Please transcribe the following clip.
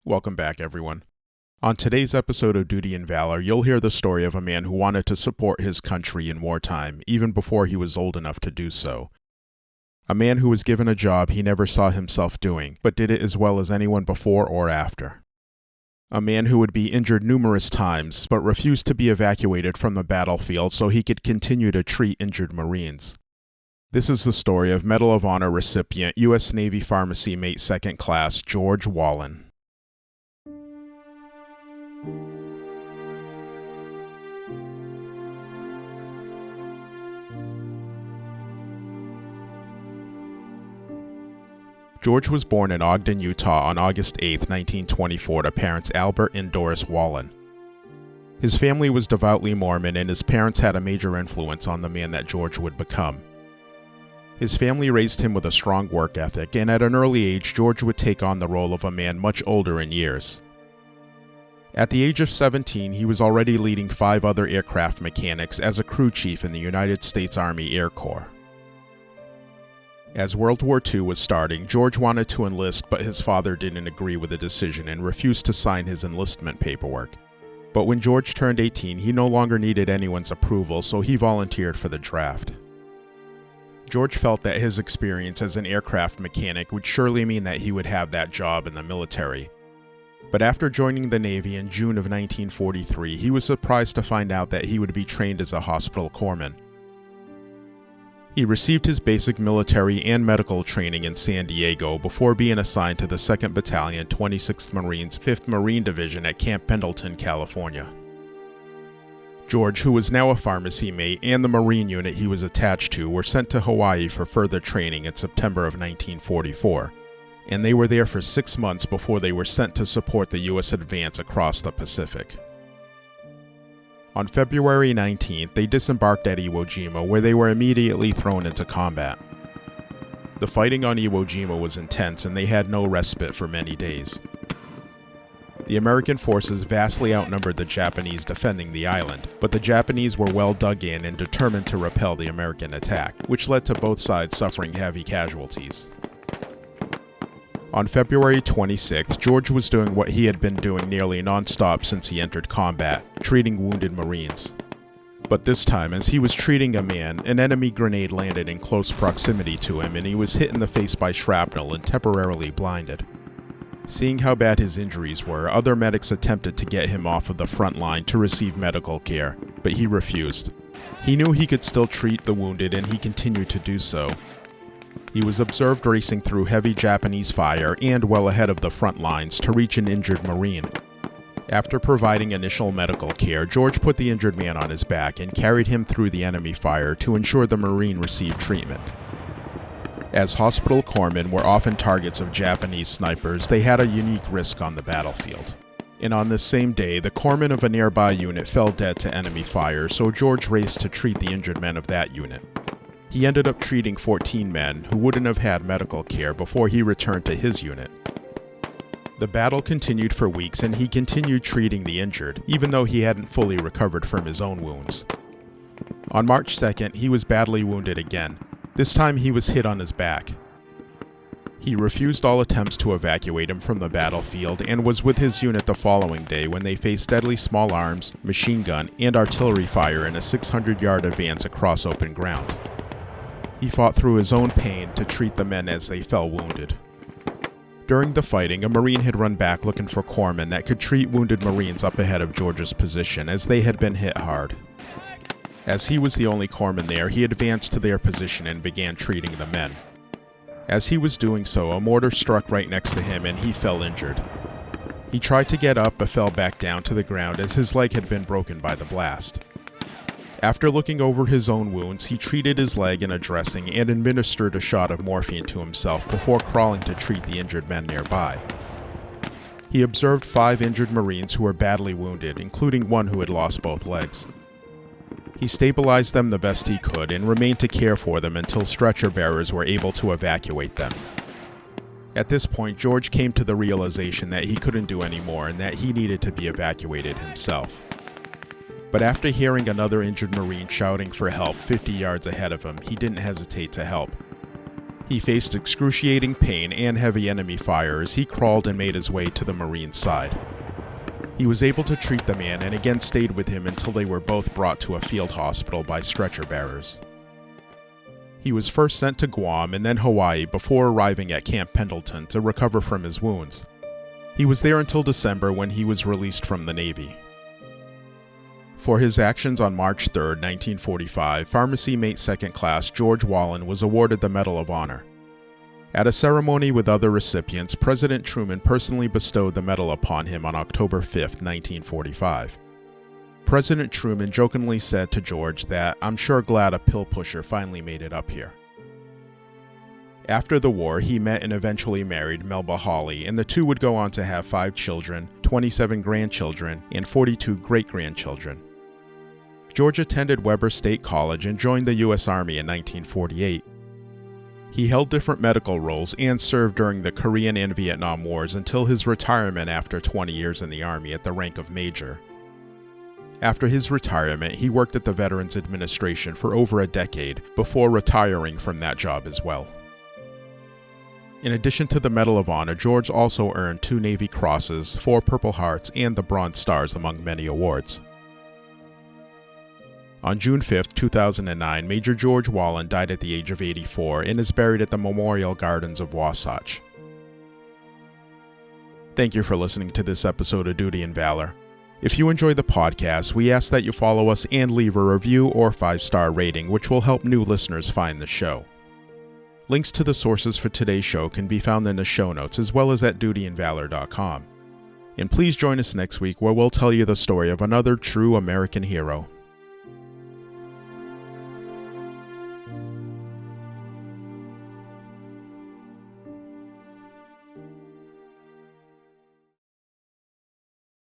Welcome back, everyone. On today's episode of Duty and Valor, you'll hear the story of a man who wanted to support his country in wartime, even before he was old enough to do so. A man who was given a job he never saw himself doing, but did it as well as anyone before or after. A man who would be injured numerous times, but refused to be evacuated from the battlefield so he could continue to treat injured Marines. This is the story of Medal of Honor recipient, U.S. Navy Pharmacy Mate 2nd Class, George Wahlen. George was born in Ogden, Utah on August 8, 1924 to parents Albert and Doris Wahlen. His family was devoutly Mormon and his parents had a major influence on the man that George would become. His family raised him with a strong work ethic, and at an early age George would take on the role of a man much older in years. At the age of 17, he was already leading 5 other aircraft mechanics as a crew chief in the United States Army Air Corps. As World War II was starting, George wanted to enlist, but his father didn't agree with the decision and refused to sign his enlistment paperwork. But when George turned 18, he no longer needed anyone's approval, so he volunteered for the draft. George felt that his experience as an aircraft mechanic would surely mean that he would have that job in the military. But after joining the Navy in June of 1943, he was surprised to find out that he would be trained as a hospital corpsman. He received his basic military and medical training in San Diego before being assigned to the 2nd Battalion, 26th Marines, 5th Marine Division at Camp Pendleton, California. George, who was now a pharmacy mate, and the Marine unit he was attached to were sent to Hawaii for further training in September of 1944, and they were there for 6 months before they were sent to support the U.S. advance across the Pacific. On February 19th, they disembarked at Iwo Jima, where they were immediately thrown into combat. The fighting on Iwo Jima was intense, and they had no respite for many days. The American forces vastly outnumbered the Japanese defending the island, but the Japanese were well dug in and determined to repel the American attack, which led to both sides suffering heavy casualties. On February 26th, George was doing what he had been doing nearly non-stop since he entered combat, treating wounded Marines. But this time, as he was treating a man, an enemy grenade landed in close proximity to him and he was hit in the face by shrapnel and temporarily blinded. Seeing how bad his injuries were, other medics attempted to get him off of the front line to receive medical care, but he refused. He knew he could still treat the wounded and he continued to do so. He was observed racing through heavy Japanese fire and well ahead of the front lines to reach an injured Marine. After providing initial medical care, George put the injured man on his back and carried him through the enemy fire to ensure the Marine received treatment. As hospital corpsmen were often targets of Japanese snipers, they had a unique risk on the battlefield. And on this same day, the corpsman of a nearby unit fell dead to enemy fire, so George raced to treat the injured men of that unit. He ended up treating 14 men who wouldn't have had medical care before he returned to his unit. The battle continued for weeks and he continued treating the injured, even though he hadn't fully recovered from his own wounds. On March 2nd, he was badly wounded again. This time he was hit on his back. He refused all attempts to evacuate him from the battlefield and was with his unit the following day when they faced deadly small arms, machine gun, and artillery fire in a 600-yard advance across open ground. He fought through his own pain to treat the men as they fell wounded. During the fighting, a Marine had run back looking for corpsmen that could treat wounded Marines up ahead of George's position as they had been hit hard. As he was the only corpsman there, he advanced to their position and began treating the men. As he was doing so, a mortar struck right next to him and he fell injured. He tried to get up but fell back down to the ground as his leg had been broken by the blast. After looking over his own wounds, he treated his leg in a dressing and administered a shot of morphine to himself before crawling to treat the injured men nearby. He observed 5 injured Marines who were badly wounded, including one who had lost both legs. He stabilized them the best he could and remained to care for them until stretcher bearers were able to evacuate them. At this point, George came to the realization that he couldn't do any more and that he needed to be evacuated himself. But after hearing another injured Marine shouting for help 50 yards ahead of him, he didn't hesitate to help. He faced excruciating pain and heavy enemy fire as he crawled and made his way to the Marine's side. He was able to treat the man and again stayed with him until they were both brought to a field hospital by stretcher bearers. He was first sent to Guam and then Hawaii before arriving at Camp Pendleton to recover from his wounds. He was there until December when he was released from the Navy. For his actions on March 3, 1945, Pharmacy Mate 2nd Class George Wahlen was awarded the Medal of Honor. At a ceremony with other recipients, President Truman personally bestowed the medal upon him on October 5, 1945. President Truman jokingly said to George that, "I'm sure glad a pill pusher finally made it up here." After the war, he met and eventually married Melba Hawley, and the two would go on to have 5 children, 27 grandchildren, and 42 great-grandchildren. George attended Weber State College and joined the U.S. Army in 1948. He held different medical roles and served during the Korean and Vietnam Wars until his retirement after 20 years in the Army at the rank of Major. After his retirement, he worked at the Veterans Administration for over a decade before retiring from that job as well. In addition to the Medal of Honor, George also earned 2 Navy Crosses, 4 Purple Hearts, and the Bronze Stars among many awards. On June 5, 2009, Major George Wahlen died at the age of 84 and is buried at the Memorial Gardens of Wasatch. Thank you for listening to this episode of Duty and Valor. If you enjoy the podcast, we ask that you follow us and leave a review or 5-star rating, which will help new listeners find the show. Links to the sources for today's show can be found in the show notes as well as at dutyandvalor.com. And please join us next week where we'll tell you the story of another true American hero.